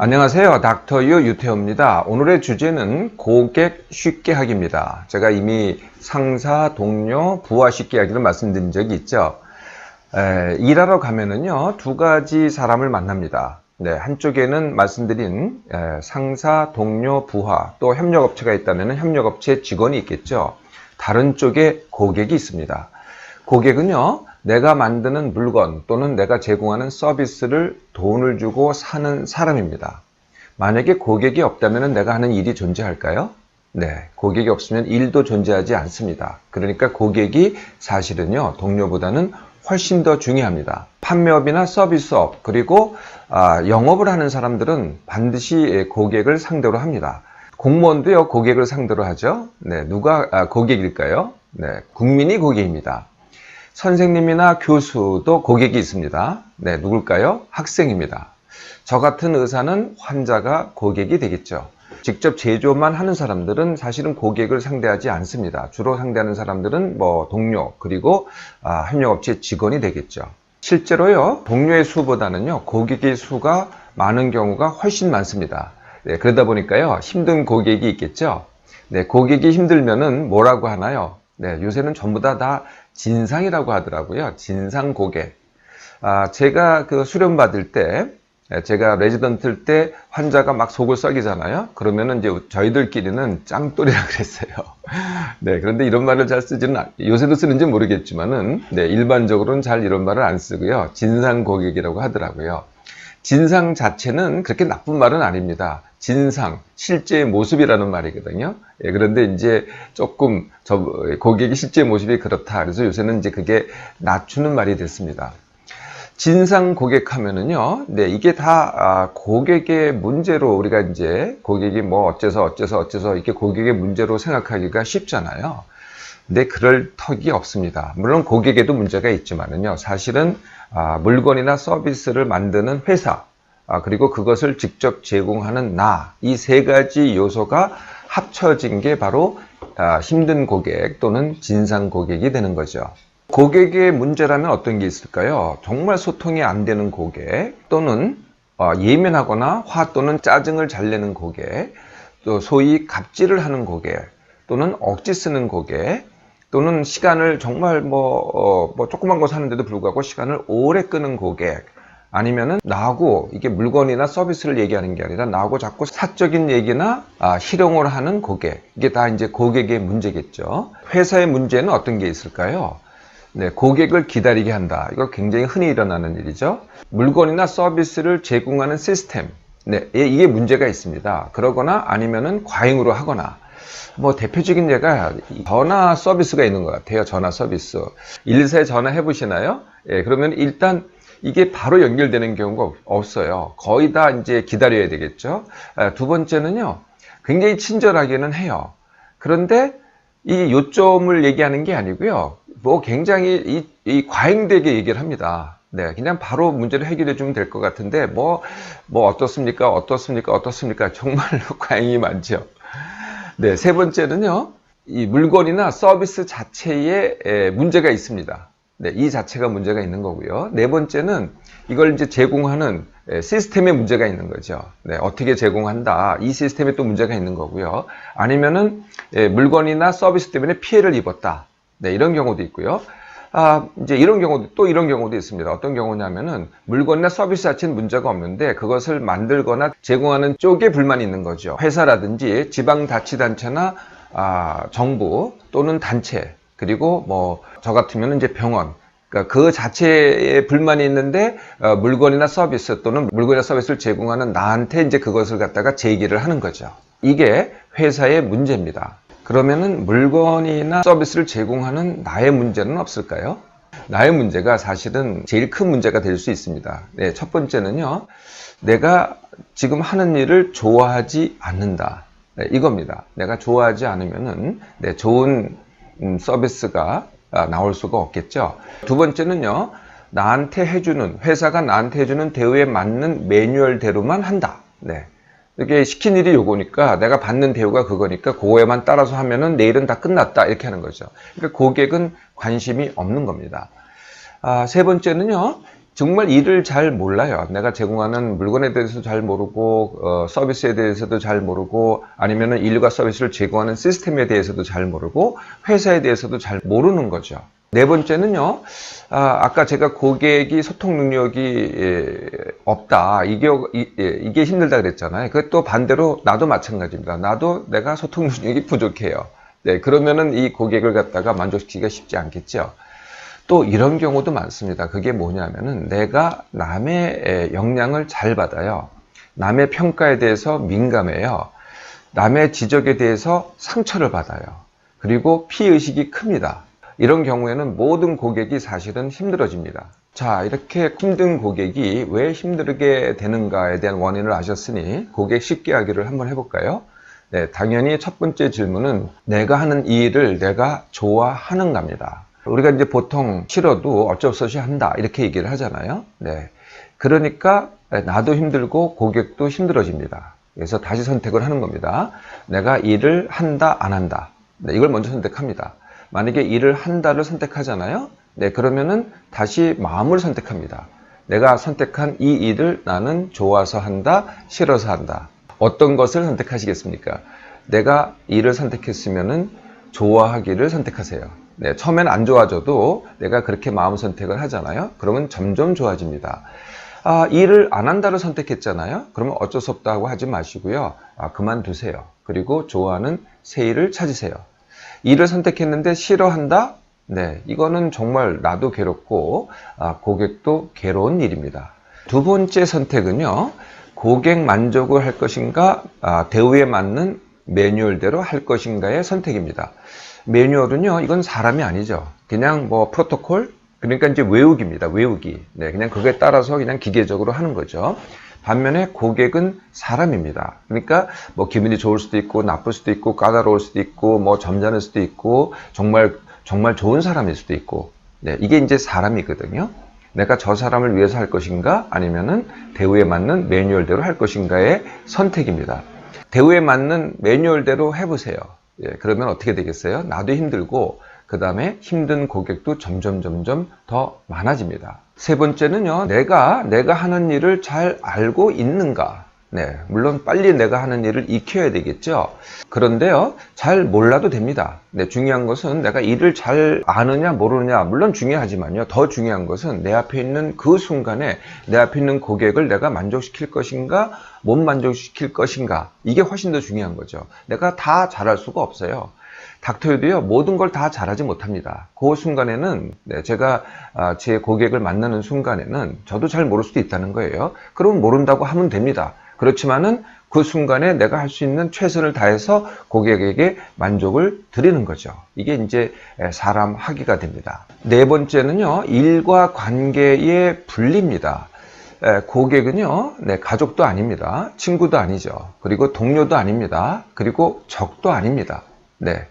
안녕하세요. 닥터유 유태호입니다. 오늘의 주제는 고객 쉽게 하기입니다. 제가 이미 상사, 동료, 부하 쉽게 하기를 말씀드린 적이 있죠. 일하러 가면은요, 두 가지 사람을 만납니다. 한쪽에는 말씀드린 상사, 동료, 부하, 또 협력업체가 있다면 협력업체 직원이 있겠죠. 다른 쪽에 고객이 있습니다. 고객은요, 내가 만드는 물건 또는 내가 제공하는 서비스를 돈을 주고 사는 사람입니다. 만약에 고객이 없다면 내가 하는 일이 존재할까요? 네, 고객이 없으면 일도 존재하지 않습니다. 그러니까 고객이 사실은요, 동료보다는 훨씬 더 중요합니다. 판매업이나 서비스업, 그리고 영업을 하는 사람들은 반드시 고객을 상대로 합니다. 공무원도요, 고객을 상대로 하죠. 네, 누가 고객일까요? 네, 국민이 고객입니다. 선생님이나 교수도 고객이 있습니다. 네, 누굴까요? 학생입니다. 저 같은 의사는 환자가 고객이 되겠죠. 직접 제조만 하는 사람들은 사실은 고객을 상대하지 않습니다. 주로 상대하는 사람들은 동료, 그리고 협력업체 직원이 되겠죠. 실제로요, 동료의 수보다는요, 고객의 수가 많은 경우가 훨씬 많습니다. 네, 그러다 보니까요, 힘든 고객이 있겠죠. 네, 고객이 힘들면은 뭐라고 하나요? 네, 요새는 전부 다 진상이라고 하더라고요. 진상 고객. 제가 수련 받을 때, 제가 레지던트일 때 환자가 막 속을 썩이잖아요. 그러면은 이제 저희들끼리는 짱돌이라 그랬어요. 네, 그런데 이런 말을 잘 쓰지는, 요새도 쓰는지 모르겠지만은, 네, 일반적으로는 잘 이런 말을 안 쓰고요. 진상 고객이라고 하더라고요. 진상 자체는 그렇게 나쁜 말은 아닙니다. 진상, 실제의 모습이라는 말이거든요. 예, 그런데 이제 조금 고객의 실제 모습이 그렇다. 그래서 요새는 이제 그게 낮추는 말이 됐습니다. 진상 고객 하면은요, 네, 이게 다 고객의 문제로 우리가 이제 고객이 어째서 이렇게 고객의 문제로 생각하기가 쉽잖아요. 근데 그럴 턱이 없습니다. 물론 고객에도 문제가 있지만은요, 사실은 물건이나 서비스를 만드는 회사, 그리고 그것을 직접 제공하는 이 세 가지 요소가 합쳐진 게 바로 힘든 고객 또는 진상 고객이 되는 거죠. 고객의 문제라면 어떤 게 있을까요? 정말 소통이 안 되는 고객, 또는 예민하거나 화 또는 짜증을 잘 내는 고객, 또 소위 갑질을 하는 고객, 또는 억지 쓰는 고객, 또는 시간을 정말 조그만 거 사는데도 불구하고 시간을 오래 끄는 고객, 아니면은 나하고 이게 물건이나 서비스를 얘기하는 게 아니라 나하고 자꾸 사적인 얘기나 희롱을 하는 고객, 이게 다 이제 고객의 문제겠죠. 회사의 문제는 어떤 게 있을까요? 네, 고객을 기다리게 한다. 이거 굉장히 흔히 일어나는 일이죠. 물건이나 서비스를 제공하는 시스템, 네, 이게 문제가 있습니다. 그러거나 아니면은 과잉으로 하거나. 대표적인 예가 전화 서비스가 있는 것 같아요. 전화 서비스. 114에 전화해 보시나요? 예, 그러면 일단 이게 바로 연결되는 경우가 없어요. 거의 다 이제 기다려야 되겠죠. 두 번째는요, 굉장히 친절하게는 해요. 그런데 이 요점을 얘기하는 게 아니고요, 굉장히 과잉되게 얘기를 합니다. 네, 그냥 바로 문제를 해결해 주면 될 것 같은데, 어떻습니까? 정말로 과잉이 많죠. 네, 세 번째는요, 이 물건이나 서비스 자체에 문제가 있습니다. 네, 이 자체가 문제가 있는 거고요. 네 번째는 이걸 이제 제공하는 시스템에 문제가 있는 거죠. 네, 어떻게 제공한다. 이 시스템에 또 문제가 있는 거고요. 아니면은 물건이나 서비스 때문에 피해를 입었다. 네, 이런 경우도 있고요. 이제 이런 경우도 있습니다. 어떤 경우냐면은 물건이나 서비스 자체는 문제가 없는데 그것을 만들거나 제공하는 쪽에 불만이 있는 거죠. 회사라든지 지방자치단체나 정부 또는 단체, 그리고 저 같으면 이제 병원, 그러니까 그 자체에 불만이 있는데 물건이나 서비스 또는 물건이나 서비스를 제공하는 나한테 이제 그것을 갖다가 제기를 하는 거죠. 이게 회사의 문제입니다. 그러면은 물건이나 서비스를 제공하는 나의 문제는 없을까요? 나의 문제가 사실은 제일 큰 문제가 될 수 있습니다. 네, 첫 번째는요, 내가 지금 하는 일을 좋아하지 않는다. 네, 이겁니다. 내가 좋아하지 않으면은 좋은 서비스가 나올 수가 없겠죠. 두 번째는요, 회사가 나한테 해주는 대우에 맞는 매뉴얼대로만 한다. 네. 이게 시킨 일이 요거니까 내가 받는 대우가 그거니까 그거에만 따라서 하면은 내일은 다 끝났다. 이렇게 하는 거죠. 그러니까 고객은 관심이 없는 겁니다. 세 번째는요, 정말 일을 잘 몰라요. 내가 제공하는 물건에 대해서도 잘 모르고 서비스에 대해서도 잘 모르고 아니면은 일과 서비스를 제공하는 시스템에 대해서도 잘 모르고 회사에 대해서도 잘 모르는 거죠. 네 번째는요. 아까 제가 고객이 소통 능력이 없다. 이게 힘들다 그랬잖아요. 그것도 반대로 나도 마찬가지입니다. 나도 내가 소통 능력이 부족해요. 네, 그러면은 이 고객을 갖다가 만족시키기가 쉽지 않겠죠. 또 이런 경우도 많습니다. 그게 뭐냐면은 내가 남의 영향을 잘 받아요. 남의 평가에 대해서 민감해요. 남의 지적에 대해서 상처를 받아요. 그리고 피의식이 큽니다. 이런 경우에는 모든 고객이 사실은 힘들어집니다. 자, 이렇게 힘든 고객이 왜 힘들게 되는가에 대한 원인을 아셨으니 고객 쉽게 하기를 한번 해볼까요? 네, 당연히 첫 번째 질문은 내가 하는 이 일을 내가 좋아하는가입니다. 우리가 이제 보통 싫어도 어쩔 수 없이 한다 이렇게 얘기를 하잖아요. 네, 그러니까 나도 힘들고 고객도 힘들어집니다. 그래서 다시 선택을 하는 겁니다. 내가 일을 한다 안 한다. 네, 이걸 먼저 선택합니다. 만약에 일을 한다를 선택하잖아요. 네, 그러면은 다시 마음을 선택합니다. 내가 선택한 이 일을 나는 좋아서 한다, 싫어서 한다. 어떤 것을 선택하시겠습니까? 내가 일을 선택했으면은 좋아하기를 선택하세요. 네, 처음엔 안 좋아져도 내가 그렇게 마음 선택을 하잖아요. 그러면 점점 좋아집니다. 일을 안 한다를 선택했잖아요. 그러면 어쩔 수 없다고 하지 마시고요. 그만두세요. 그리고 좋아하는 새 일을 찾으세요. 일을 선택했는데 싫어한다? 네, 이거는 정말 나도 괴롭고 고객도 괴로운 일입니다. 두 번째 선택은요. 고객 만족을 할 것인가, 대우에 맞는 매뉴얼대로 할 것인가의 선택입니다. 매뉴얼은요, 이건 사람이 아니죠. 그냥 뭐 프로토콜, 그러니까 이제 외우기입니다. 외우기. 네, 그냥 그거에 따라서 그냥 기계적으로 하는 거죠. 반면에 고객은 사람입니다. 그러니까 뭐 기분이 좋을 수도 있고 나쁠 수도 있고 까다로울 수도 있고 뭐 점잖을 수도 있고 정말 좋은 사람일 수도 있고. 네, 이게 이제 사람이거든요. 내가 저 사람을 위해서 할 것인가 아니면은 대우에 맞는 매뉴얼대로 할 것인가의 선택입니다. 대우에 맞는 매뉴얼대로 해보세요. 예, 그러면 어떻게 되겠어요? 나도 힘들고 그 다음에 힘든 고객도 점점 더 많아집니다. 세 번째는요, 내가 하는 일을 잘 알고 있는가? 네, 물론 빨리 내가 하는 일을 익혀야 되겠죠. 그런데요, 잘 몰라도 됩니다. 네, 중요한 것은 내가 일을 잘 아느냐 모르느냐 물론 중요하지만요, 더 중요한 것은 내 앞에 있는 그 순간에 내 앞에 있는 고객을 내가 만족시킬 것인가 못 만족시킬 것인가, 이게 훨씬 더 중요한 거죠. 내가 다 잘할 수가 없어요. 닥터유도요, 모든 걸 다 잘하지 못합니다. 그 순간에는 제가 제 고객을 만나는 순간에는 저도 잘 모를 수도 있다는 거예요. 그럼 모른다고 하면 됩니다. 그렇지만은 그 순간에 내가 할 수 있는 최선을 다해서 고객에게 만족을 드리는 거죠. 이게 이제 사람 하기가 됩니다. 네 번째는요, 일과 관계의 분리입니다. 고객은요, 가족도 아닙니다. 친구도 아니죠. 그리고 동료도 아닙니다. 그리고 적도 아닙니다. 네,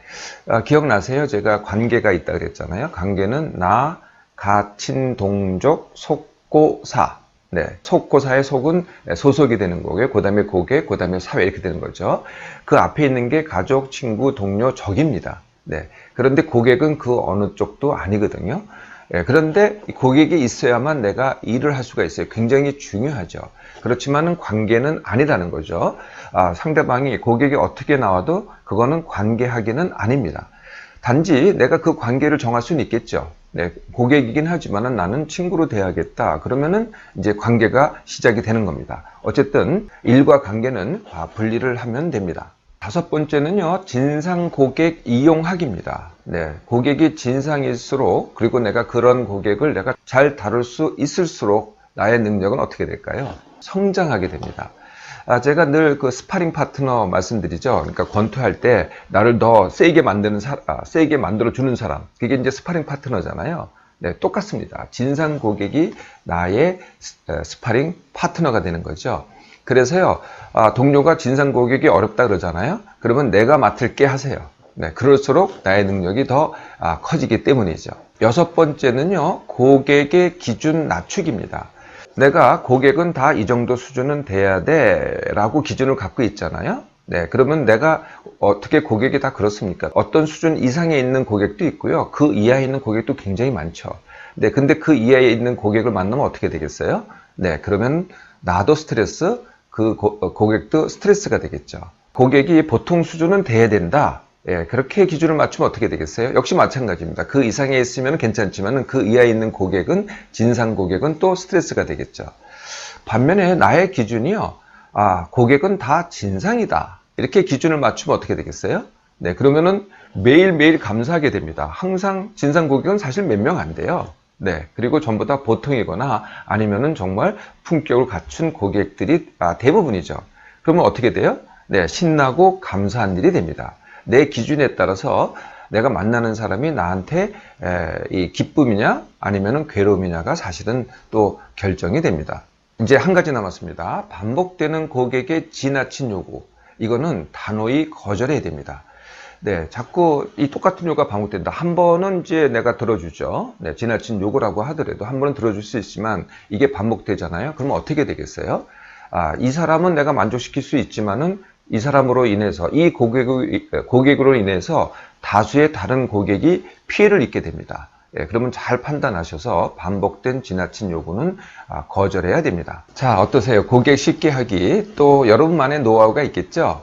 기억나세요? 제가 관계가 있다 그랬잖아요. 관계는 나, 가, 친, 동족, 속고사. 네, 속고사의 속은 소속이 되는 거고요. 그 다음에 고객, 그 다음에 사회 이렇게 되는 거죠. 그 앞에 있는 게 가족, 친구, 동료, 적입니다. 네, 그런데 고객은 그 어느 쪽도 아니거든요. 네, 그런데 고객이 있어야만 내가 일을 할 수가 있어요. 굉장히 중요하죠. 그렇지만은 관계는 아니라는 거죠. 상대방이 고객이 어떻게 나와도 그거는 관계하기는 아닙니다. 단지 내가 그 관계를 정할 수는 있겠죠. 네, 고객이긴 하지만은 나는 친구로 대하겠다. 그러면은 이제 관계가 시작이 되는 겁니다. 어쨌든 일과 관계는 분리를 하면 됩니다. 다섯 번째는요, 진상 고객 이용하기입니다. 네, 고객이 진상일수록, 그리고 내가 그런 고객을 내가 잘 다룰 수 있을수록 나의 능력은 어떻게 될까요? 성장하게 됩니다. 제가 늘 그 스파링 파트너 말씀드리죠. 그러니까 권투할 때 나를 더 세게 세게 만들어주는 사람. 그게 이제 스파링 파트너잖아요. 네, 똑같습니다. 진상 고객이 나의 스파링 파트너가 되는 거죠. 그래서요, 동료가 진상 고객이 어렵다 그러잖아요. 그러면 내가 맡을게 하세요. 네, 그럴수록 나의 능력이 더 커지기 때문이죠. 여섯 번째는요, 고객의 기준 낮추기입니다. 내가 고객은 다 이 정도 수준은 돼야 돼 라고 기준을 갖고 있잖아요. 네, 그러면 내가 어떻게 고객이 다 그렇습니까? 어떤 수준 이상에 있는 고객도 있고요. 그 이하에 있는 고객도 굉장히 많죠. 네, 근데 그 이하에 있는 고객을 만나면 어떻게 되겠어요? 네, 그러면 나도 스트레스, 그 고객도 스트레스가 되겠죠. 고객이 보통 수준은 돼야 된다. 예, 그렇게 기준을 맞추면 어떻게 되겠어요? 역시 마찬가지입니다. 그 이상에 있으면 괜찮지만 그 이하에 있는 고객은, 진상 고객은 또 스트레스가 되겠죠. 반면에 나의 기준이요. 고객은 다 진상이다. 이렇게 기준을 맞추면 어떻게 되겠어요? 네, 그러면은 매일매일 감사하게 됩니다. 항상 진상 고객은 사실 몇 명 안 돼요. 네, 그리고 전부 다 보통이거나 아니면은 정말 품격을 갖춘 고객들이 대부분이죠. 그러면 어떻게 돼요? 네, 신나고 감사한 일이 됩니다. 내 기준에 따라서 내가 만나는 사람이 나한테 이 기쁨이냐 아니면은 괴로움이냐가 사실은 또 결정이 됩니다. 이제 한 가지 남았습니다. 반복되는 고객의 지나친 요구. 이거는 단호히 거절해야 됩니다. 네, 자꾸 이 똑같은 요구가 반복된다. 한 번은 이제 내가 들어주죠. 네, 지나친 요구라고 하더라도 한 번은 들어줄 수 있지만 이게 반복되잖아요. 그러면 어떻게 되겠어요? 이 사람은 내가 만족시킬 수 있지만은 이 사람으로 인해서, 이 고객으로 인해서 다수의 다른 고객이 피해를 입게 됩니다. 예, 그러면 잘 판단하셔서 반복된 지나친 요구는 거절해야 됩니다. 자, 어떠세요? 고객 쉽게 하기. 또 여러분만의 노하우가 있겠죠?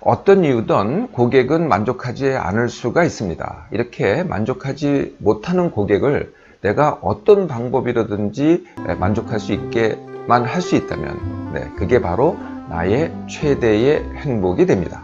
어떤 이유든 고객은 만족하지 않을 수가 있습니다. 이렇게 만족하지 못하는 고객을 내가 어떤 방법이라든지 만족할 수 있게만 할 수 있다면, 네, 그게 바로 나의 최대의 행복이 됩니다.